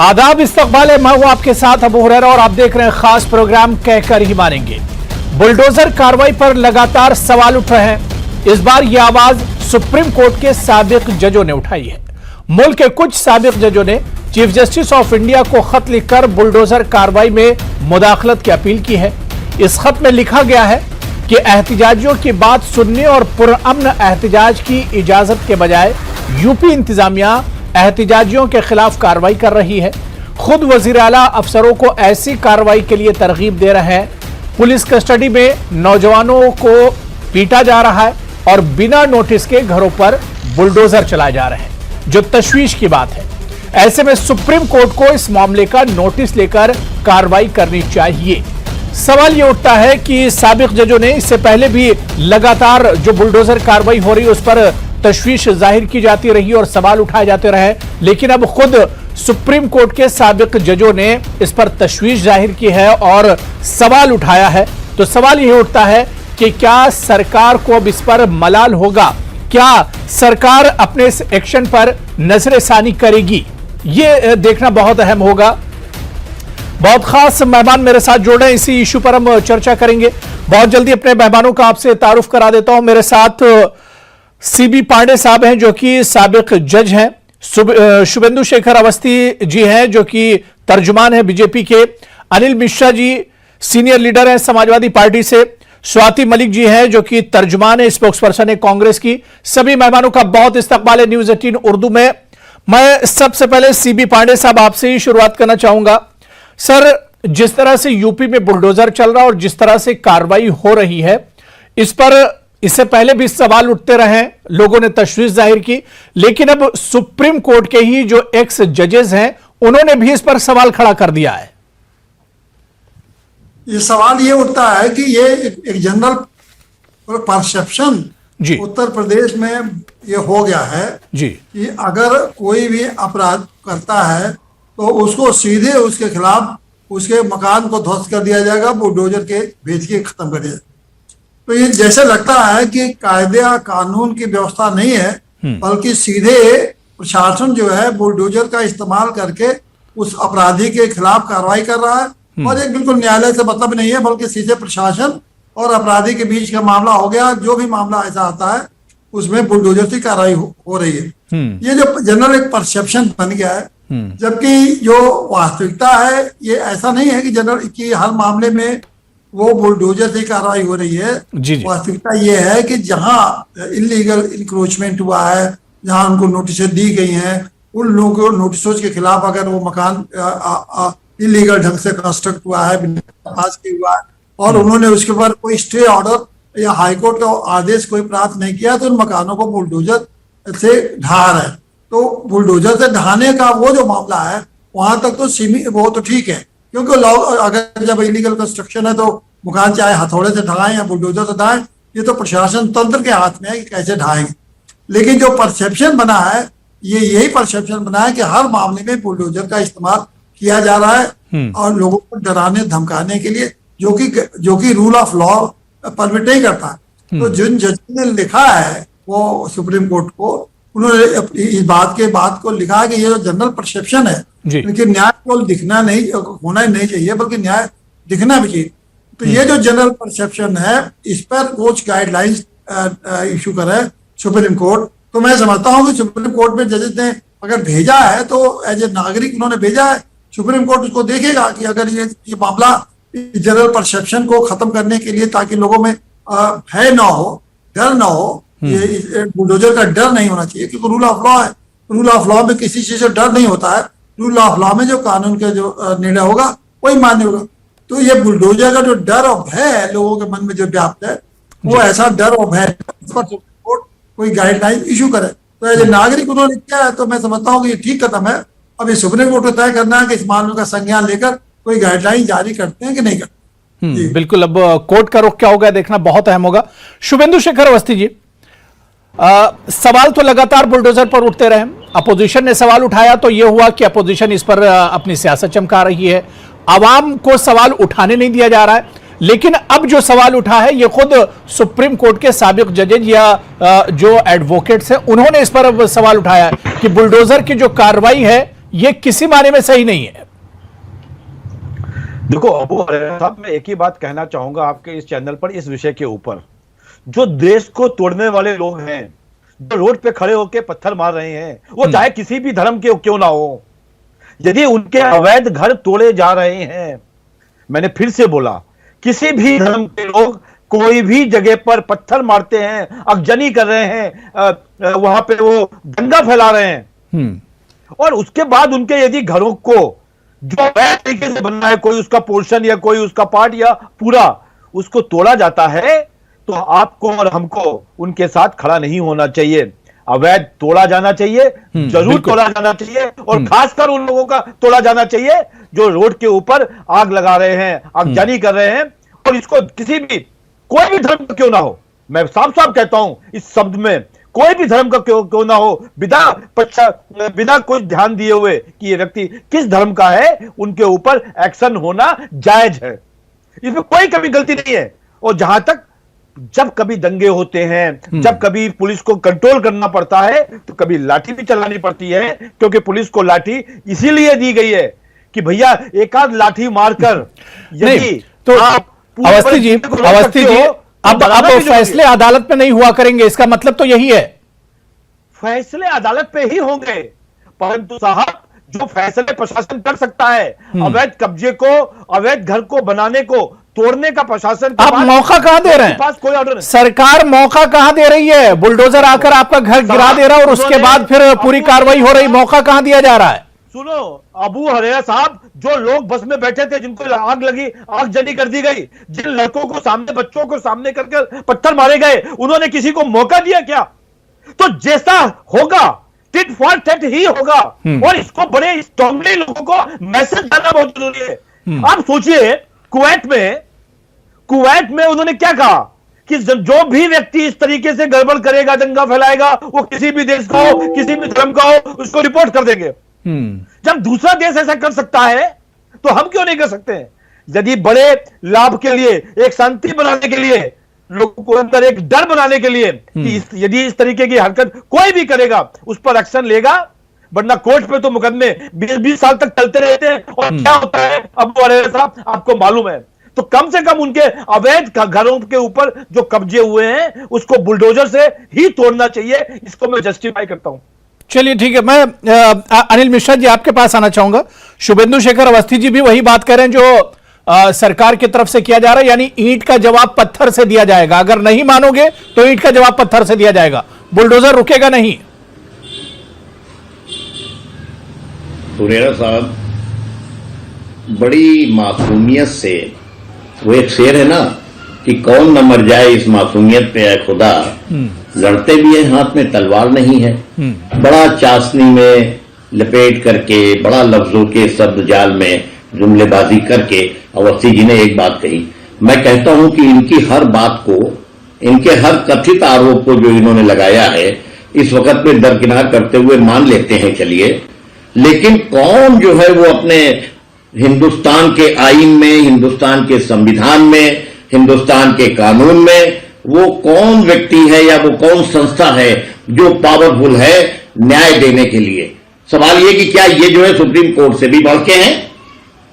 आदाब, इस्तकबाल है। मैं हूं आपके साथ अबू हुरैरा और आप देख रहे हैं खास प्रोग्राम कहकर ही मानेंगे। बुलडोजर कार्रवाई पर लगातार सवाल उठ रहे हैं। इस बार यह आवाज सुप्रीम कोर्ट के साबिक जजों ने उठाई है। मुल्क के कुछ साबिक जजों ने चीफ जस्टिस ऑफ इंडिया को खत लिखकर बुलडोजर कार्रवाई में मुदाखलत की अपील की है। इस खत में लिखा गया है कि एहतिजाजियों की बात सुनने और पुरअमन एहतिजाज की इजाजत के बजाय यूपी इंतजामिया एहतिजाजियों के खिलाफ कार्रवाई कर रही है। खुद वजीर आला अफसरों को ऐसी कार्रवाई के लिए तरगीब दे रहे हैं। पुलिस कस्टडी में नौजवानों को पीटा जा रहा है और बिना नोटिस के घरों पर बुलडोजर चलाए जा रहे हैं, जो तशवीश की बात है। ऐसे में सुप्रीम कोर्ट को इस मामले का नोटिस लेकर कार्रवाई करनी चाहिए। सवाल यह उठता है कि साबिक जजों ने इससे पहले भी लगातार जो बुलडोजर कार्रवाई हो रही है उस पर तशवीश जाहिर की जाती रही और सवाल उठाए जाते रहे, लेकिन अब खुद सुप्रीम कोर्ट के साबिक जजों ने इस पर तशवीश जाहिर की है और सवाल उठाया है। तो सवाल यह उठता है कि क्या सरकार को अब इस पर मलाल होगा? क्या सरकार अपने इस एक्शन पर नजरसानी करेगी? यह देखना बहुत अहम होगा। बहुत खास मेहमान मेरे साथ जुड़ रहे हैं, इसी इशू पर हम चर्चा करेंगे। बहुत जल्दी अपने मेहमानों का आपसे तारुफ करा देता हूं। मेरे साथ सीबी पांडे साहब हैं जो कि साबिक जज हैं। शुभेंदु शेखर अवस्थी जी हैं जो कि तर्जुमान हैं बीजेपी के। अनिल मिश्रा जी सीनियर लीडर हैं समाजवादी पार्टी से। स्वाति मलिक जी हैं जो कि तर्जुमान है, स्पोक्स पर्सन है कांग्रेस की। सभी मेहमानों का बहुत इस्तकबाल है न्यूज 18 उर्दू में। मैं सबसे पहले सीबी पांडे साहब आपसे ही शुरुआत करना चाहूंगा। सर, जिस तरह से यूपी में बुलडोजर चल रहा और जिस तरह से कार्रवाई हो रही है, इस पर इससे पहले भी सवाल उठते रहे, लोगों ने तशवीश जाहिर की, लेकिन अब सुप्रीम कोर्ट के ही जो एक्स जजेस हैं उन्होंने भी इस पर सवाल खड़ा कर दिया है। ये सवाल ये उठता है कि ये एक जनरल परसेप्शन उत्तर प्रदेश में ये हो गया है जी कि अगर कोई भी अपराध करता है तो उसको सीधे उसके खिलाफ उसके मकान को ध्वस्त कर दिया जाएगा, बुलडोजर के भेज के खत्म कर दिया जाएगा। तो ये जैसे लगता है कि कायदे कानून की व्यवस्था नहीं है, बल्कि सीधे प्रशासन जो है बुलडोजर का इस्तेमाल करके उस अपराधी के खिलाफ कार्रवाई कर रहा है। और एक बिल्कुल न्यायालय से मतलब नहीं है, बल्कि सीधे प्रशासन और अपराधी के बीच का मामला हो गया। जो भी मामला ऐसा आता है उसमें बुलडोजर से कार्रवाई हो रही है। ये जो जनरल एक परसेप्शन बन गया है, जबकि जो वास्तविकता है ये ऐसा नहीं है कि जनरल की हर मामले में वो बुलडोजर से कार्रवाई हो रही है। वास्तविकता ये है कि जहां इलीगल इंक्रोचमेंट हुआ है, जहां उनको नोटिस दी गई हैं, उन लोगों को नोटिसों के खिलाफ अगर वो मकान इलीगल ढंग से कंस्ट्रक्ट हुआ है, पास किया हुआ है और उन्होंने उसके ऊपर कोई स्टे ऑर्डर या हाईकोर्ट का आदेश कोई प्राप्त नहीं किया, तो उन मकानों को बुलडोजर से ढा रहा है। तो बुलडोजर से ढाने का वो जो मामला है वहां तक तो सीमित, वो तो ठीक है, क्योंकि अगर जब इलीगल कंस्ट्रक्शन है तो मकान चाहे हथौड़े से ढाएं या बुलडोजर से ढाएं, ये तो प्रशासन तंत्र के हाथ में है कि कैसे ढाएंगे। लेकिन जो परसेप्शन बना है, ये यही परसेप्शन बना है कि हर मामले में बुलडोजर का इस्तेमाल किया जा रहा है और लोगों को डराने धमकाने के लिए, जो कि रूल ऑफ लॉ परमिट नहीं करता। तो जिन जज ने लिखा है वो सुप्रीम कोर्ट को, उन्होंने इस बात को लिखा है कि ये जो जनरल परसेप्शन है, लेकिन न्याय को दिखना नहीं होना ही नहीं चाहिए, बल्कि न्याय दिखना भी चाहिए। तो ये जो जनरल परसेप्शन है, इस पर कुछ गाइडलाइंस इशू करे सुप्रीम कोर्ट। तो मैं समझता हूँ कि सुप्रीम कोर्ट में जजेस ने अगर भेजा है तो एज ए नागरिक उन्होंने भेजा है, सुप्रीम कोर्ट उसको देखेगा कि अगर ये मामला जनरल परसेप्शन को खत्म करने के लिए, ताकि लोगों में भय ना हो, डर ना हो, ये बुलडोजर का डर नहीं होना चाहिए, क्योंकि रूल ऑफ लॉ है। रूल ऑफ लॉ में किसी चीज से डर नहीं होता है। रूल ऑफ लॉ में जो कानून का जो निर्णय होगा वही मान्य होगा। तो ये बुलडोजर का जो डर और भय है लोगों के मन में जो व्याप्त है, वो ऐसा डर और भय पर सुप्रीम कोर्ट कोई गाइडलाइन इशू करे। तो एज ए नागरिक उन्होंने किया है, तो मैं समझता हूँ कि ये ठीक कदम है। अब ये सुप्रीम कोर्ट को तय करना है कि इस मामले का संज्ञान लेकर कोई गाइडलाइन जारी करते हैं कि नहीं करते। बिल्कुल, अब कोर्ट का रुख क्या होगा देखना बहुत अहम होगा। शुभेंदु शेखर अवस्थी जी, सवाल तो लगातार बुलडोजर पर उठते रहे। अपोजिशन ने सवाल उठाया तो यह हुआ कि अपोजिशन इस पर अपनी सियासत चमका रही है, आवाम को सवाल उठाने नहीं दिया जा रहा है। लेकिन अब जो सवाल उठा है ये खुद सुप्रीम कोर्ट के साबिक जजेज या जो एडवोकेट्स हैं उन्होंने इस पर अब सवाल उठाया है कि बुलडोजर की जो कार्रवाई है ये किसी मायने में सही नहीं है। देखो अबू हरेरा साहब, मैं एक ही बात कहना चाहूंगा आपके इस चैनल पर इस विषय के ऊपर। जो देश को तोड़ने वाले लोग हैं, जो रोड पे खड़े होकर पत्थर मार रहे हैं, वो चाहे किसी भी धर्म के क्यों ना हो, यदि उनके अवैध घर तोड़े जा रहे हैं, मैंने फिर से बोला, किसी भी धर्म के लोग कोई भी जगह पर पत्थर मारते हैं, अगजनी कर रहे हैं, वहां पे वो दंगा फैला रहे हैं, और उसके बाद उनके यदि घरों को जो अवैध तरीके से बनना है, कोई उसका पोर्शन या कोई उसका पार्ट या पूरा उसको तोड़ा जाता है, तो आपको और हमको उनके साथ खड़ा नहीं होना चाहिए। अवैध तोड़ा जाना चाहिए, जरूर तोड़ा जाना चाहिए, और खासकर उन लोगों का तोड़ा जाना चाहिए जो रोड के ऊपर आग लगा रहे हैं, आगजनी कर रहे हैं, और इसको किसी भी कोई भी धर्म का क्यों ना हो, मैं साफ साफ कहता हूं इस शब्द में, कोई भी धर्म का क्यों ना हो, बिना कोई ध्यान दिए हुए कि ये व्यक्ति किस धर्म का है, उनके ऊपर एक्शन होना जायज है, इसमें कोई कभी गलती नहीं है। और जहां तक जब कभी दंगे होते हैं, जब कभी पुलिस को कंट्रोल करना पड़ता है, तो कभी लाठी भी चलानी पड़ती है, क्योंकि पुलिस को लाठी इसीलिए दी गई है कि भैया एक आध लाठी मारकर यदि तो अवस्थी जी अब फैसले अदालत में नहीं हुआ करेंगे, इसका मतलब तो यही है। फैसले अदालत पे ही होंगे, परंतु साहब जो फैसले प्रशासन कर सकता है, अवैध कब्जे को, अवैध घर को बनाने को तोड़ने का प्रशासन आप मौका कहां दे रहे हैं? पास कोई ऑर्डर नहीं। सरकार मौका कहां दे रही है? बुलडोजर आकर आपका घर गिरा दे रहा है और उसके बाद फिर पूरी कार्रवाई हो रही, मौका कहां दिया जा रहा है? सुनो अबू हरेरा साहब, जो लोग बस में बैठे थे, जिनको आग लगी, आगजनी कर दी गई, जिन लड़कों को सामने, बच्चों को सामने करके पत्थर मारे गए, उन्होंने किसी को मौका दिया क्या? तो जैसा होगा टिट फॉर टैट ही होगा, और इसको बड़े स्ट्रांगली लोगों को मैसेज देना बहुत जरूरी है। आप सोचिए कुवैत में उन्होंने क्या कहा कि जो भी व्यक्ति इस तरीके से गड़बड़ करेगा, दंगा फैलाएगा, वो किसी भी देश का हो, किसी भी धर्म का हो, उसको रिपोर्ट कर देंगे। जब दूसरा देश ऐसा कर सकता है, तो हम क्यों नहीं कर सकते हैं? यदि बड़े लाभ के लिए, एक शांति बनाने के लिए, लोगों को अंदर एक डर बनाने के लिए कि यदि इस तरीके की हरकत कोई भी करेगा, उस पर एक्शन लेगा, वरना कोर्ट पे तो मुकदमे 20-20 साल तक चलते रहते हैं, और क्या होता है अबू हरेरा साहब आपको मालूम है। तो कम से कम उनके अवैध घरों के ऊपर जो कब्जे हुए हैं, उसको बुलडोजर से ही तोड़ना चाहिए, इसको मैं जस्टिफाई करता हूं। चलिए ठीक है, मैं अनिल मिश्रा जी आपके पास आना चाहूंगा। शुभेंदु शेखर अवस्थी जी भी वही बात कर रहे हैं जो सरकार की तरफ से किया जा रहा है, यानी ईंट का जवाब पत्थर से दिया जाएगा। अगर नहीं मानोगे तो ईंट का जवाब पत्थर से दिया जाएगा, बुलडोजर रुकेगा नहीं। हुरेरा साहब बड़ी मासूमियत से, वो एक शेर है ना कि कौन न मर जाए इस मासूमियत पे है खुदा, लड़ते भी हैं हाथ में तलवार नहीं है। बड़ा चाशनी में लपेट करके, बड़ा लफ्जों के शब्द जाल में जुमलेबाजी करके अवस्थी जी ने एक बात कही। मैं कहता हूं कि इनकी हर बात को, इनके हर कथित आरोप को जो इन्होंने लगाया है, इस वक्त में दरकिनार करते हुए मान लेते हैं, चलिए, लेकिन कौन जो है वो अपने हिंदुस्तान के आईन में, हिंदुस्तान के संविधान में, हिंदुस्तान के कानून में वो कौन व्यक्ति है या वो कौन संस्था है जो पावरफुल है न्याय देने के लिए? सवाल ये कि क्या ये जो है सुप्रीम कोर्ट से भी बढ़ के हैं?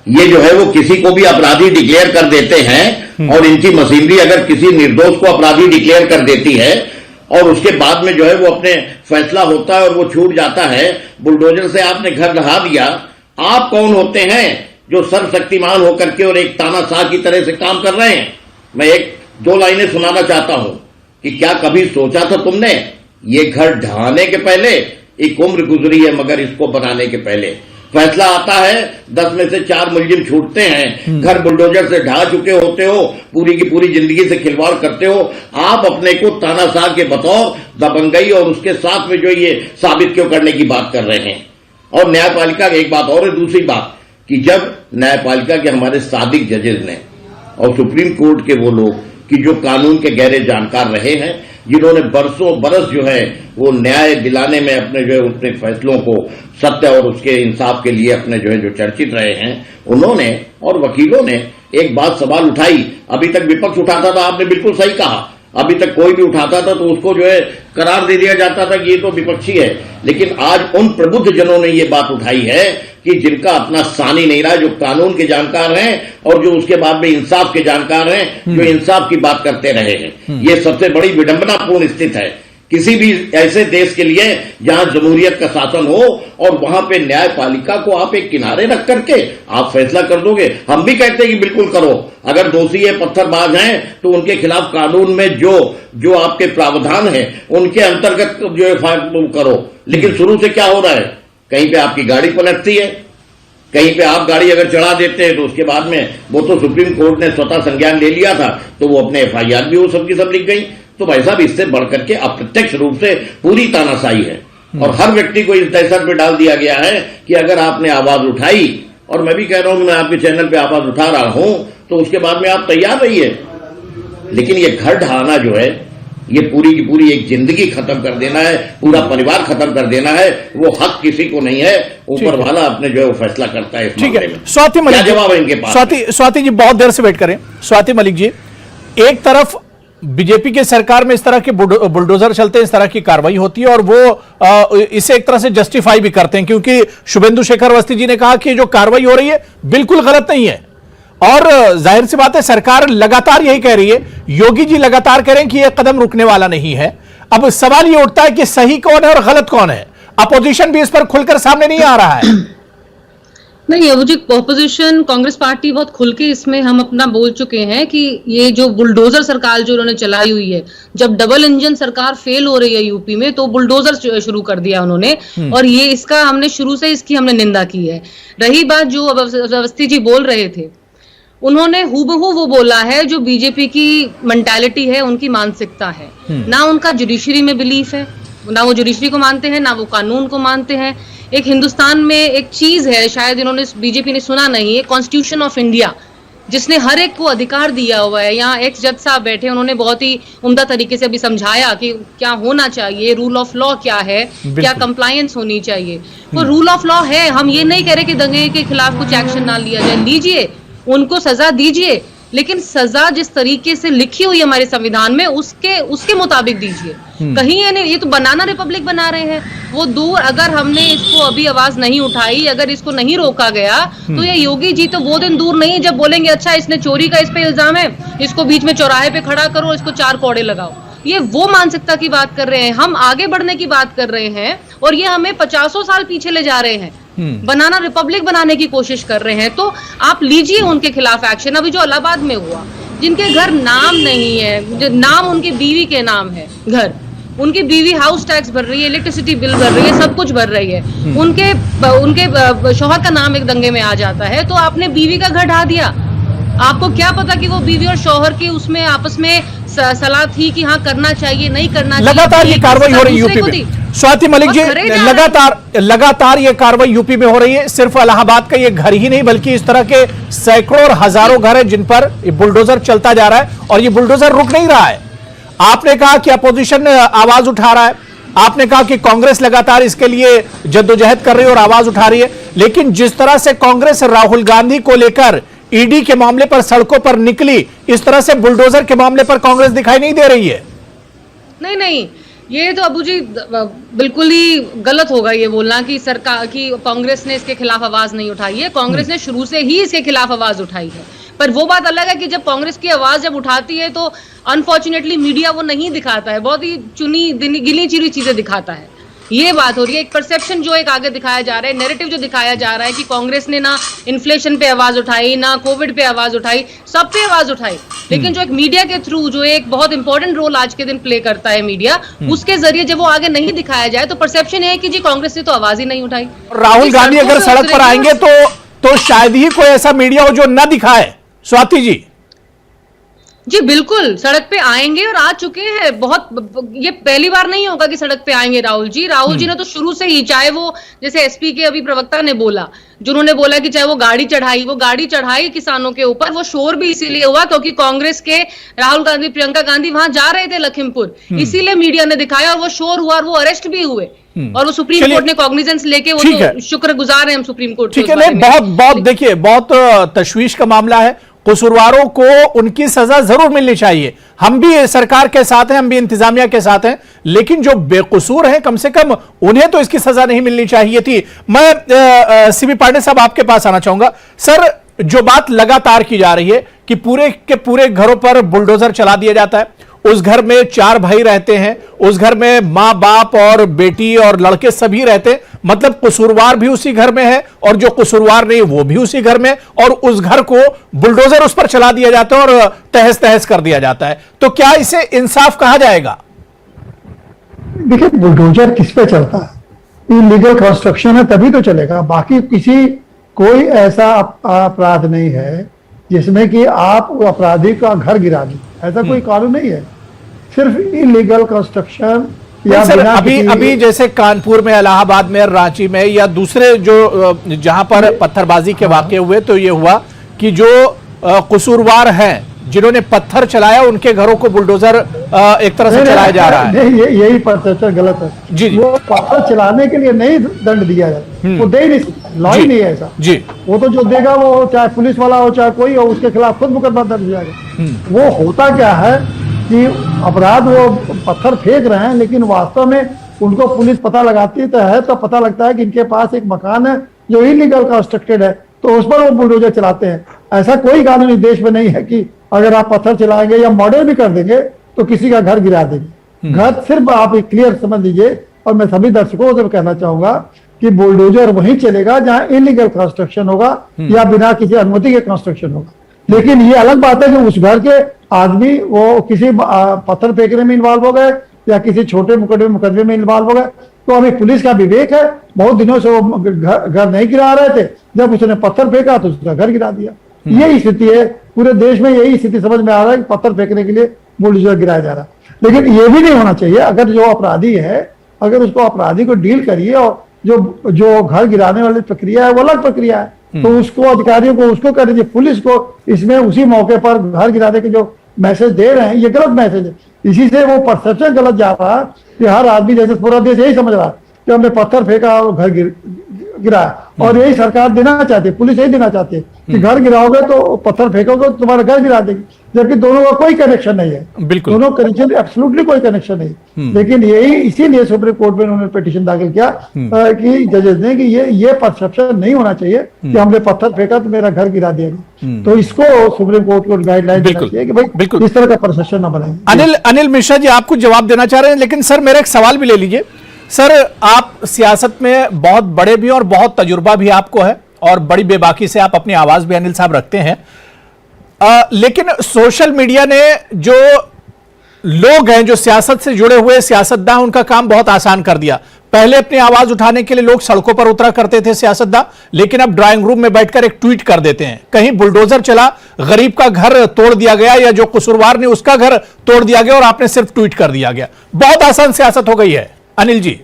ये जो है वो किसी को भी अपराधी डिक्लेयर कर देते हैं, और इनकी मशीनरी अगर किसी निर्दोष को अपराधी डिक्लेयर कर देती है और उसके बाद में जो है वो अपने फैसला होता है और वो छूट जाता है, बुलडोजर से आपने घर ढहा दिया, आप कौन होते हैं जो सर्वशक्तिमान होकर के और एक तानाशाह की तरह से काम कर रहे हैं? मैं एक दो लाइनें सुनाना चाहता हूं कि क्या कभी सोचा था तुमने, ये घर ढहाने के पहले एक उम्र गुजरी है, मगर इसको बनाने के पहले फैसला आता है, 10 में से 4 मुलजिम छूटते हैं, घर बुलडोजर से ढहा चुके होते हो, पूरी की पूरी जिंदगी से खिलवाड़ करते हो, आप अपने को तानाशाह के बतौर दबंगई और उसके साथ में जो ये साबित क्यों करने की बात कर रहे हैं? और न्यायपालिका एक बात और है, दूसरी बात कि जब न्यायपालिका के हमारे सादिक जजेस ने और सुप्रीम कोर्ट के वो लोग कि जो कानून के गहरे जानकार रहे हैं, जिन्होंने बरसों बरस जो है वो न्याय दिलाने में अपने जो है अपने फैसलों को सत्य और उसके इंसाफ के लिए अपने जो है जो चर्चित रहे हैं, उन्होंने और वकीलों ने एक बात सवाल उठाई, अभी तक विपक्ष उठाता था, आपने बिल्कुल सही कहा अभी तक कोई भी उठाता था तो उसको जो है करार दे दिया जाता था कि ये तो विपक्षी है। लेकिन आज उन प्रबुद्ध जनों ने ये बात उठाई है कि जिनका अपना सानी नहीं रहा, जो कानून के जानकार हैं और जो उसके बाद में इंसाफ के जानकार हैं, जो इंसाफ की बात करते रहे हैं। ये सबसे बड़ी विडंबनापूर्ण स्थिति है किसी भी ऐसे देश के लिए जहां जमहूरियत का शासन हो और वहां पे न्यायपालिका को आप एक किनारे रख करके आप फैसला कर दोगे। हम भी कहते हैं कि बिल्कुल करो, अगर दोषी है, पत्थरबाज हैं, तो उनके खिलाफ कानून में जो आपके प्रावधान है उनके अंतर्गत जो है करो। लेकिन शुरू से क्या हो रहा है, कहीं पे आपकी गाड़ी पलटती है, कहीं पे आप गाड़ी अगर चढ़ा देते हैं तो उसके बाद में वो तो सुप्रीम कोर्ट ने स्वतः संज्ञान ले लिया था, तो वो अपने FIR भी वो सबकी सब लिख गई। तो भाई साहब, इससे बढ़कर के अप्रत्यक्ष रूप से पूरी तानाशाही है और हर व्यक्ति को इस दहशत में डाल दिया गया है कि अगर आपने आवाज उठाई, और मैं भी कह रहा हूं कि मैं आपके चैनल पे आवाज उठा रहा हूं, तो उसके बाद में आप तैयार रहिए। लेकिन ये घर ढहाना जो है, ये पूरी की पूरी एक जिंदगी खत्म कर देना है, पूरा परिवार खत्म कर देना है, वो हक किसी को नहीं है। ऊपर वाला अपने जो है वो फैसला करता है। ठीक है, स्वाति मलिक, क्या जवाब है इनके पास? स्वाति जी बहुत देर से वेट करें। स्वाति मलिक जी, एक तरफ बीजेपी के सरकार में इस तरह के बुलडोजर चलते हैं, इस तरह की कार्रवाई होती है और वो इसे एक तरह से जस्टिफाई भी करते हैं, क्योंकि शुभेंदु शेखर अवस्थी जी ने कहा कि जो कार्रवाई हो रही है बिल्कुल गलत नहीं है। और जाहिर सी बात है, सरकार लगातार यही कह रही है, योगी जी लगातार कह रहे हैं कि यह कदम रुकने वाला नहीं है। अब सवाल यह उठता है कि सही कौन है और गलत कौन है। अपोजिशन भी इस पर खुलकर सामने नहीं आ रहा है। नहीं, मुझे ऑपोजिशन कांग्रेस पार्टी बहुत खुल के इसमें हम अपना बोल चुके हैं कि ये जो बुलडोजर सरकार जो उन्होंने चलाई हुई है, जब डबल इंजन सरकार फेल हो रही है यूपी में, तो बुलडोजर शुरू कर दिया उन्होंने। और ये इसका हमने शुरू से इसकी हमने निंदा की है। रही बात जो अवस्थी जी बोल रहे थे, उन्होंने हूबहू वो बोला है जो बीजेपी की मेंटालिटी है, उनकी मानसिकता है। ना उनका जुडिशरी में बिलीफ है, ना वो जुडिशरी को मानते हैं, ना वो कानून को मानते हैं। एक हिंदुस्तान में एक चीज है, शायद इन्होंने बीजेपी ने सुना नहीं है, कॉन्स्टिट्यूशन ऑफ इंडिया, जिसने हर एक को अधिकार दिया हुआ है। यहाँ एक्स जज साहब बैठे, उन्होंने बहुत ही उम्दा तरीके से अभी समझाया कि क्या होना चाहिए, रूल ऑफ लॉ क्या है, क्या कंप्लायंस होनी चाहिए। तो रूल ऑफ लॉ है, हम ये नहीं कह रहे कि दंगे के खिलाफ कुछ एक्शन ना लिया जाए, लीजिए, उनको सजा दीजिए, लेकिन सजा जिस तरीके से लिखी हुई है हमारे संविधान में उसके मुताबिक दीजिए। कहीं ये तो बनाना रिपब्लिक बना रहे हैं। वो दूर, अगर हमने इसको अभी आवाज नहीं उठाई, अगर इसको नहीं रोका गया, तो ये योगी जी तो वो दिन दूर नहीं जब बोलेंगे अच्छा इसने चोरी का इस पे इल्जाम है, इसको बीच में चौराहे पे खड़ा करो, इसको 4 कोड़े लगाओ। ये वो मानसिकता की बात कर रहे हैं, हम आगे बढ़ने की बात कर रहे हैं और ये हमें 50 साल पीछे ले जा रहे हैं। बनाना रिपब्लिक बनाने की कोशिश कर रहे हैं। तो आप लीजिए उनके खिलाफ एक्शन। अभी जो इलाहाबाद में हुआ, जिनके घर नाम नहीं है, जो नाम उनकी बीवी के नाम है घर, उनकी बीवी हाउस टैक्स भर रही है, इलेक्ट्रिसिटी बिल भर रही है, सब कुछ भर रही है, उनके शौहर का नाम एक दंगे में आ जाता है, तो आपने बीवी का घर ढा दिया। आपको क्या पता कि वो बीवी और शौहर की उसमें आपस में सलाह थी कि हाँ करना चाहिए, नहीं करना चाहिए। लगातार ये कार्रवाई हो रही है यूपी में। स्वाति मलिक जी, लगातार ये कार्रवाई यूपी में हो रही है। सिर्फ इलाहाबाद का ये घर ही नहीं, बल्कि इस तरह के सैकड़ों और हजारों घर हैं जिन पर बुलडोजर चलता जा रहा है और ये बुलडोजर रुक नहीं रहा है। आपने कहा कि अपोजिशन आवाज उठा रहा है, आपने कहा कि कांग्रेस लगातार इसके लिए जद्दोजहद कर रही है और आवाज उठा रही है, लेकिन जिस तरह से कांग्रेस राहुल गांधी को लेकर ईडी के मामले पर सड़कों पर निकली, इस तरह से बुलडोजर के मामले पर कांग्रेस दिखाई नहीं दे रही है। नहीं, ये तो अबू जी बिल्कुल ही गलत होगा ये बोलना कि सरकार की कांग्रेस ने इसके खिलाफ आवाज नहीं उठाई है। कांग्रेस ने शुरू से ही इसके खिलाफ आवाज उठाई है। पर वो बात अलग है कि जब कांग्रेस की आवाज जब उठाती है तो अनफॉर्चुनेटली मीडिया वो नहीं दिखाता है, बहुत ही गिनी चुनी चीजें दिखाता है। ये बात हो रही है, एक परसेप्शन जो एक आगे दिखाया जा रहा है, नैरेटिव जो दिखाया जा रहा है कि कांग्रेस ने ना इन्फ्लेशन पे आवाज उठाई, ना कोविड पे आवाज उठाई, सब पे आवाज उठाई। लेकिन जो एक मीडिया के थ्रू जो एक बहुत इंपॉर्टेंट रोल आज के दिन प्ले करता है मीडिया, उसके जरिए जब वो आगे नहीं दिखाया जाए तो परसेप्शन है कि जी कांग्रेस ने तो आवाज ही नहीं उठाई। राहुल गांधी अगर सड़क पर आएंगे तो शायद ही कोई ऐसा मीडिया हो जो न दिखाए। स्वाति जी जी बिल्कुल, सड़क पे आएंगे और आ चुके हैं। बहुत, ये पहली बार नहीं होगा कि सड़क पे आएंगे राहुल जी ने तो शुरू से ही, चाहे वो जैसे एसपी के अभी प्रवक्ता ने बोला, जिन्होंने बोला कि चाहे वो गाड़ी चढ़ाई किसानों के ऊपर, वो शोर भी इसीलिए हुआ क्योंकि कांग्रेस के राहुल गांधी, प्रियंका गांधी वहां जा रहे थे लखीमपुर, इसीलिए मीडिया ने दिखाया और वो शोर हुआ और वो अरेस्ट भी हुए और वो सुप्रीम कोर्ट ने कॉग्निजेंस लेके, वो तो शुक्रगुजार हैं हम सुप्रीम कोर्ट के। बहुत देखिए, बहुत तशवीश का मामला है कसूरवारों को उनकी सजा जरूर मिलनी चाहिए। हम भी सरकार के साथ हैं, हम भी इंतजामिया के साथ हैं, लेकिन जो बेकसूर हैं कम से कम उन्हें तो इसकी सजा नहीं मिलनी चाहिए थी। मैं सीबी पांडे साहब आपके पास आना चाहूंगा। सर, जो बात लगातार की जा रही है कि पूरे के पूरे घरों पर बुलडोजर चला दिया जाता है, उस घर में 4 भाई रहते हैं, उस घर में मां बाप और बेटी और लड़के सभी रहते हैं, मतलब कसूरवार भी उसी घर में है और जो कसूरवार नहीं वो भी उसी घर में, और उस घर को बुलडोजर उस पर चला दिया जाता है और तहस तहस कर दिया जाता है। तो क्या इसे इंसाफ कहा जाएगा? देखिए, बुलडोजर किस पे चलता है? इलीगल कंस्ट्रक्शन है तभी तो चलेगा। बाकी किसी कोई ऐसा अपराध नहीं है जिसमें कि आप अपराधी का घर गिरा दें, ऐसा कोई कानून नहीं है। सिर्फ इलीगल कंस्ट्रक्शन या सर, अभी जैसे कानपुर में, इलाहाबाद में, रांची में या दूसरे जो जहां पर पत्थरबाजी के वाकये हुए, तो ये हुआ कि जो कसूरवार हैं जिन्होंने पत्थर चलाया उनके घरों को बुलडोजर एक तरह से चलाया जा रहा है। नहीं, यही परसेप्शन गलत है जी। वो पत्थर चलाने के लिए नहीं दंड दिया जाता, वो दे ही नहीं, लॉ ही नहीं है ऐसा जी। वो तो जो देगा वो चाहे पुलिस वाला हो चाहे कोई हो, उसके खिलाफ खुद मुकदमा दर्ज हो जाएगा। वो होता क्या है कि अपराध वो पत्थर फेंक रहे हैं, लेकिन वास्तव में उनको पुलिस पता लगाती तो है, तो पता लगता है कि इनके पास एक मकान है जो इलीगल कंस्ट्रक्टेड है, तो उस पर वो बुलडोजर चलाते हैं। ऐसा कोई कानून इस देश में नहीं है कि अगर आप पत्थर चलाएंगे या मर्डर भी कर देंगे तो किसी का घर गिरा देंगे। घर सिर्फ आप एक क्लियर समझ लीजिए, और मैं सभी दर्शकों से कहना चाहूंगा कि बुलडोजर वहीं चलेगा जहां इलीगल कंस्ट्रक्शन होगा या बिना किसी अनुमति के कंस्ट्रक्शन होगा। लेकिन ये अलग बात है कि उस घर के आदमी वो किसी पत्थर फेंकने में इन्वॉल्व हो गए या किसी छोटे मुकदमे में इन्वॉल्व हो गए, तो अभी पुलिस का विवेक है। बहुत दिनों से वो घर नहीं गिरा रहे थे, जब उसने पत्थर फेंका तो उसका घर गिरा दिया। यही स्थिति है पूरे देश में, यही स्थिति समझ में आ रहा है कि पत्थर फेंकने के लिए बुलडोजर गिराया जा रहा है। लेकिन ये भी नहीं होना चाहिए। अगर जो अपराधी है, अगर उसको अपराधी को डील करिए, और जो घर गिराने वाली प्रक्रिया है वो अलग प्रक्रिया है, तो उसको अधिकारियों को उसको कर दीजिए। पुलिस को इसमें उसी मौके पर घर गिराने के जो मैसेज दे रहे हैं ये गलत मैसेज है। इसी से वो परसेप्शन गलत जा रहा है कि हर आदमी, जैसे पूरा देश यही समझ रहा है कि हमने पत्थर फेंका और घर गिराया, और यही सरकार देना चाहती है, पुलिस यही देना चाहती है कि घर गिराओगे तो पत्थर फेंकोगे तो तुम्हारा घर गिरा देगी, जबकि दोनों का कोई कनेक्शन नहीं है। बिल्कुल, दोनों कनेक्शन एब्सोल्युटली कोई कनेक्शन नहीं। लेकिन यही इसीलिए सुप्रीम कोर्ट में उन्होंने पिटीशन दाखिल किया कि जजेस ने कि ये परसेप्शन नहीं होना चाहिए कि हमने पत्थर फेंका तो मेरा घर गिरा दिया। तो इसको सुप्रीम कोर्ट को गाइडलाइन देना चाहिए कि भाई इस तरह का परसेप्शन न बनाए। अनिल मिश्रा जी, आपको जवाब देना चाह रहे हैं, लेकिन सर मेरा एक सवाल भी ले लीजिए। सर, आप सियासत में बहुत बड़े भी और बहुत तजुर्बा भी आपको है, और बड़ी बेबाकी से आप अपनी आवाज भी अनिल साहब रखते हैं, लेकिन सोशल मीडिया ने जो लोग हैं, जो सियासत से जुड़े हुए सियासतदान, उनका काम बहुत आसान कर दिया। पहले अपनी आवाज उठाने के लिए लोग सड़कों पर उतरा करते थे सियासतदान, लेकिन अब ड्राइंग रूम में बैठकर एक ट्वीट कर देते हैं, कहीं बुलडोजर चला, गरीब का घर तोड़ दिया गया, या जो कसूरवार ने उसका घर तोड़ दिया गया, और आपने सिर्फ ट्वीट कर दिया गया। बहुत आसान सियासत हो गई है। अनिल जी,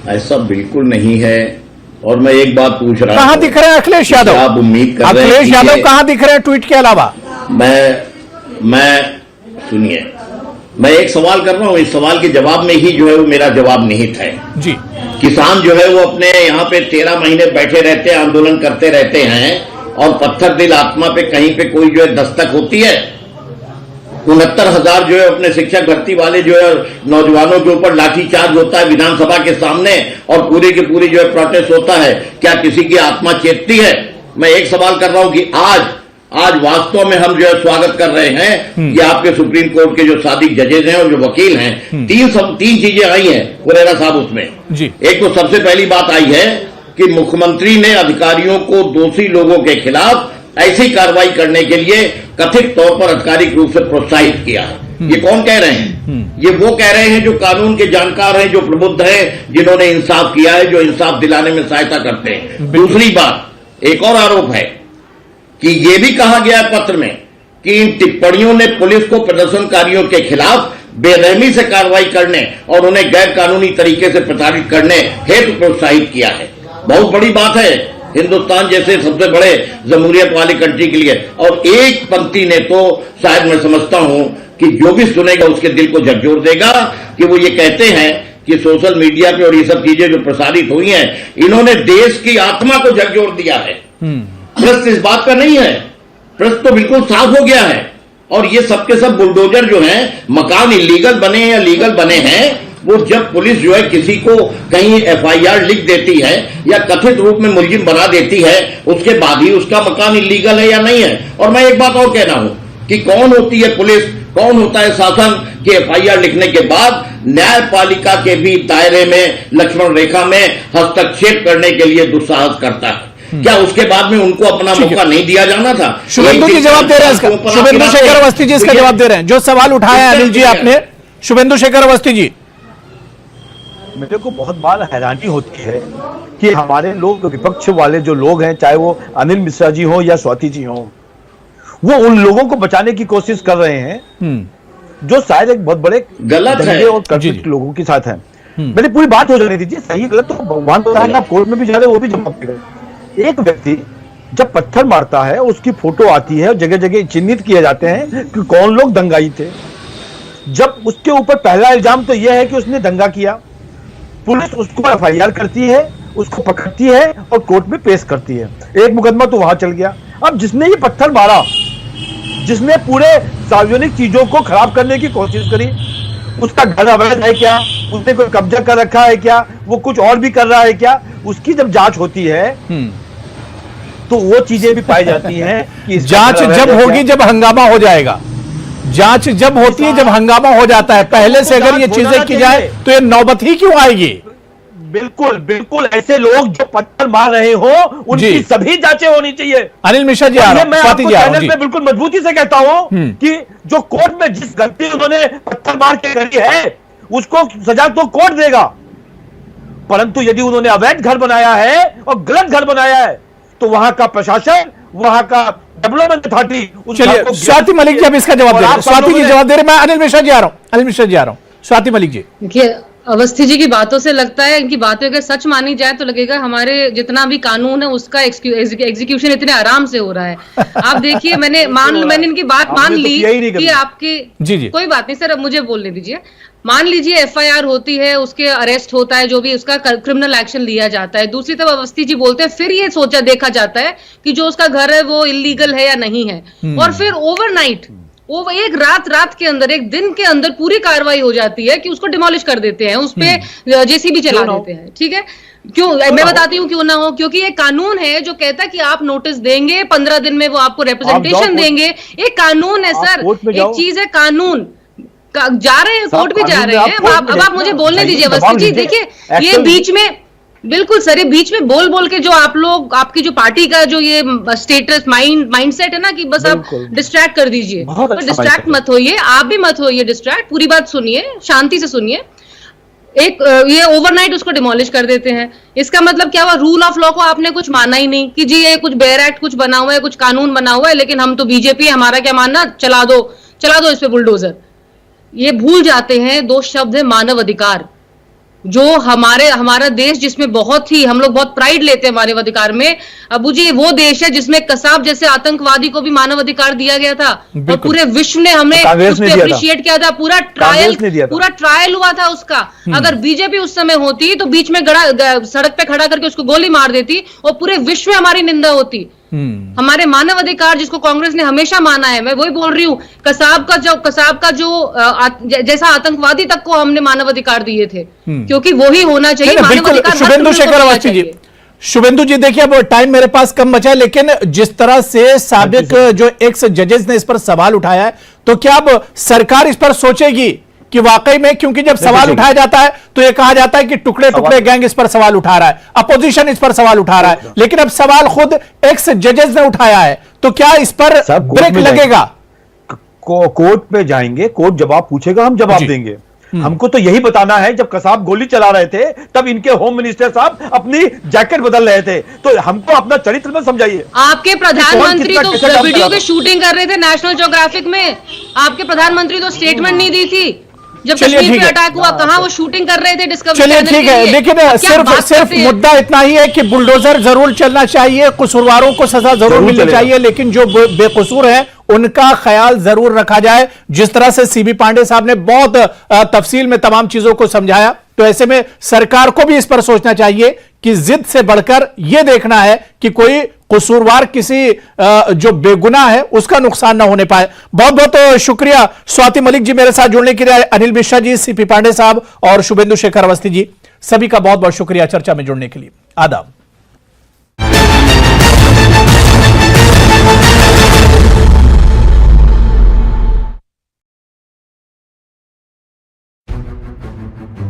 ऐसा बिल्कुल नहीं है। और मैं एक बात पूछ रहा हूं, कहां दिख रहे हैं अखिलेश यादव? आप उम्मीद कर रहे हैं अखिलेश यादव कहां दिख रहे हैं ट्वीट के अलावा? मैं सुनिए, मैं एक सवाल कर रहा हूं, इस सवाल के जवाब में ही जो है वो मेरा जवाब निहित है जी। किसान जो है वो अपने यहाँ पे 13 महीने बैठे रहते हैं, आंदोलन करते रहते हैं, और पत्थर दिल आत्मा पे कहीं पे कोई जो है दस्तक होती है। 69,000 जो है अपने शिक्षक भर्ती वाले जो है नौजवानों के ऊपर लाठीचार्ज होता है विधानसभा के सामने, और पूरी की पूरी जो है प्रोटेस्ट होता है। क्या किसी की आत्मा चेतती है? मैं एक सवाल कर रहा हूं कि आज वास्तव में हम जो है स्वागत कर रहे हैं कि आपके सुप्रीम कोर्ट के जो सादिक जजेज हैं और जो वकील हैं, तीन चीजें आई हैं हुरैरा साहब उसमें जी। एक तो सबसे पहली बात आई है कि मुख्यमंत्री ने अधिकारियों को दोषी लोगों के खिलाफ ऐसी कार्रवाई करने के लिए कथित तौर पर आधिकारिक रूप से प्रोत्साहित किया है। ये कौन कह रहे हैं? ये वो कह रहे हैं जो कानून के जानकार हैं, जो प्रबुद्ध हैं, जिन्होंने इंसाफ किया है, जो इंसाफ दिलाने में सहायता करते हैं। दूसरी बात, एक और आरोप है कि ये भी कहा गया है पत्र में कि इन टिप्पणियों ने पुलिस को प्रदर्शनकारियों के खिलाफ बेरहमी से कार्रवाई करने और उन्हें गैर कानूनी तरीके से प्रताड़ित करने हेतु प्रोत्साहित किया है। बहुत बड़ी बात है हिंदुस्तान जैसे सबसे बड़े जमहूरियत वाली कंट्री के लिए। और एक पंक्ति ने तो शायद मैं समझता हूं कि जो भी सुनेगा उसके दिल को झकझोर देगा कि वो ये कहते हैं कि सोशल मीडिया पे और ये सब चीजें जो प्रसारित हुई हैं, इन्होंने देश की आत्मा को झकझोर दिया है। प्रश्न इस बात का नहीं है, प्रश्न तो बिल्कुल साफ हो गया है। और ये सबके सब बुलडोजर जो हैं, मकान इलीगल बने हैं या लीगल बने हैं, वो जब पुलिस जो है किसी को कहीं एफआईआर लिख देती है या कथित रूप में मुलजिम बना देती है, उसके बाद ही उसका मकान इलीगल है या नहीं है। और मैं एक बात और कहना हूं कि कौन होती है पुलिस, कौन होता है शासन कि एफआईआर लिखने के बाद न्यायपालिका के भी दायरे में, लक्ष्मण रेखा में हस्तक्षेप करने के लिए दुस्साहस करता है। क्या उसके बाद में उनको अपना मौका नहीं दिया जाना था? शुभेंदु जी जवाब दे रहे हैं इसका, शुभेंदु शेखर अवस्थी जी इसका जवाब दे रहे हैं, जो सवाल उठाया है अनिल जी आपने। शुभेंदु शेखर अवस्थी जी, मेरे को बहुत बार हैरानी होती है कि हमारे लोग, विपक्ष वाले जो लोग हैं, चाहे वो अनिल मिश्रा जी हो या स्वाति जी हो, वो उन लोगों को बचाने की कोशिश कर रहे हैं जो शायद एक बहुत बड़े गलत है और कथित लोगों के साथ है। मेरी पूरी बात हो जाने दीजिए, सही गलत तो भगवान पता है, आप कोर्ट में भी जा रहे हो वो भी जवाब देगा। एक व्यक्ति जब पत्थर मारता है, उसकी फोटो आती है और जगह जगह चिन्हित किए जाते हैं कि कौन लोग दंगाई थे। जब उसके ऊपर पहला इल्जाम तो यह है कि उसने दंगा किया, पुलिस उसको एफआईआर करती है, उसको पकड़ती है और कोर्ट में पेश करती है, एक मुकदमा तो वहां चल गया। अब जिसने ये पत्थर मारा, जिसने पूरे सार्वजनिक चीजों को खराब करने की कोशिश करी, उसका घर अवैध है क्या, उसने कोई कब्जा कर रखा है क्या, वो कुछ और भी कर रहा है क्या, उसकी जब जांच होती है तो वो चीजें भी पाई जाती हैं कि जांच जब होगी जब हंगामा हो जाएगा, जांच जब होती है जब हंगामा हो जाता है, पहले से अगर ये चीजें की जाए तो ये नौबत ही क्यों आएगी? बिल्कुल बिल्कुल, ऐसे लोग जो पत्थर मार रहे हो उनकी सभी जांचें होनी चाहिए। अनिल मिश्रा जी आ रहा मैं आपको चैनल पे बिल्कुल मजबूती से कहता हूं कि जो कोर्ट में जिस गलती उन्होंने पत्थर मार के करी है उसको सजा तो कोर्ट देगा, परंतु यदि उन्होंने अवैध घर बनाया है और गलत घर बनाया है तो वहां का प्रशासन, वहां का डेवलपमेंट अथॉरिटी। चलिए स्वाति मलिक जी अब इसका जवाब दे रहे हैं, स्वाति जी जवाब दे रहे, मैं अनिल मिश्रा जी आ रहा हूं, अनिल मिश्रा जी आ रहा हूं। स्वाति मलिक जी, देखिए अवस्थी जी की बातों से लगता है, इनकी बातें अगर सच मानी जाए तो लगेगा हमारे जितना भी कानून है उसका एग्जीक्यूशन इतने आराम से हो रहा है। आप देखिए, मैंने इनकी बात मान ली कि आपकी जी कोई बात नहीं सर, अब मुझे बोलने दीजिए। मान लीजिए एफआईआर होती है, उसके अरेस्ट होता है, जो भी उसका क्रिमिनल एक्शन लिया जाता है। दूसरी तरफ अवस्थी जी बोलते हैं फिर ये देखा जाता है कि जो उसका घर है वो इलीगल है या नहीं है, और फिर ओवरनाइट, वो एक रात के अंदर, एक दिन के अंदर पूरी कार्रवाई हो जाती है कि उसको डिमोलिश कर देते हैं, उस पे जेसीबी चला देते हैं। ठीक है, क्यों? मैं बताती हूँ क्यों ना हो, क्योंकि ये कानून है जो कहता है कि आप नोटिस देंगे, 15 दिन में वो आपको रिप्रेजेंटेशन देंगे। एक कानून है सर, एक चीज है कानून, जा रहे हैं कोर्ट भी जा रहे हैं। अब आप मुझे बोलने दीजिए अवस्थी जी। देखिए ये बीच में, बिल्कुल सर, ये बीच में बोल बोल के जो आप लोग, आपकी जो पार्टी का जो ये स्टेटस माइंडसेट है ना कि बस आप डिस्ट्रैक्ट कर दीजिए, तो डिस्ट्रैक्ट मत होइए, आप भी मत होइए डिस्ट्रैक्ट, पूरी बात सुनिए, शांति से सुनिए। एक ये ओवरनाइट उसको डिमोलिश कर देते हैं, इसका मतलब क्या हुआ? रूल ऑफ लॉ को आपने कुछ माना ही नहीं कि जी ये कुछ बेयर एक्ट कुछ बना हुआ है, कुछ कानून बना हुआ है, लेकिन हम तो बीजेपी है, हमारा क्या मानना, चला दो इस पे बुलडोजर। ये भूल जाते हैं दो शब्द है मानव अधिकार, जो हमारा देश जिसमें बहुत ही हम लोग बहुत प्राइड लेते हैं मानव अधिकार में। अबू जी, वो देश है जिसमें कसाब जैसे आतंकवादी को भी मानव अधिकार दिया गया था और पूरे विश्व ने हमें अप्रिशिएट किया था, पूरा ट्रायल हुआ था उसका। अगर बीजेपी उस समय होती तो बीच में सड़क पे खड़ा करके उसको गोली मार देती और पूरे विश्व में हमारी निंदा होती। हमारे मानव अधिकार जिसको कांग्रेस ने हमेशा माना है, मैं वही बोल रही हूँ, कसाब का जो जैसा आतंकवादी तक को हमने मानव अधिकार दिए थे, क्योंकि वो ही होना चाहिए मानव अधिकार। शुभेंदु शेखर अवस्थी जी, शुभेंदु जी देखिए अब टाइम मेरे पास कम बचा है, लेकिन जिस तरह से साबिक जो एक्स जजेस ने इस पर सवाल उठाया है, तो क्या अब सरकार इस पर सोचेगी कि वाकई में, क्योंकि जब सवाल उठाया जाता है तो ये कहा जाता है कि टुकड़े टुकड़े गैंग इस पर सवाल उठा रहा है, अपोजिशन इस पर सवाल उठा रहा है, लेकिन अब सवाल खुद एक्स जजेस ने उठाया है, तो क्या इस पर ब्रेक लगेगा? कोर्ट पे जाएंगे, कोर्ट जवाब पूछेगा, हम जवाब देंगे। हमको तो यही बताना है, जब कसाब गोली चला रहे थे तब इनके होम मिनिस्टर साहब अपनी जैकेट बदल रहे थे, तो हमको अपना चरित्र में समझाइए। आपके प्रधानमंत्री तो वीडियो की शूटिंग कर रहे थे नेशनल ज्योग्राफिक में, आपके प्रधानमंत्री तो स्टेटमेंट नहीं दी थी जब कश्मीर पे अटैक हुआ, कहां वो शूटिंग कर रहे थे डिस्कवरी चैनल के लिए। ठीक है, लेकिन सिर्फ मुद्दा इतना ही है कि बुलडोजर जरूर चलना चाहिए, कसूरवारों को सजा जरूर मिलनी चाहिए, लेकिन जो बेकसूर है उनका ख्याल जरूर रखा जाए। जिस तरह से सीबी पांडे साहब ने बहुत तफसील में तमाम चीजों को समझाया, तो ऐसे में सरकार को भी इस पर सोचना चाहिए कि जिद से बढ़कर यह देखना है कि कोई कसूरवार किसी जो बेगुनाह है उसका नुकसान ना होने पाए। बहुत बहुत शुक्रिया स्वाति मलिक जी मेरे साथ जुड़ने के लिए, अनिल मिश्रा जी, सीपी पांडे साहब और शुभेंदु शेखर अवस्थी जी, सभी का बहुत बहुत शुक्रिया चर्चा में जुड़ने के लिए। आदाब।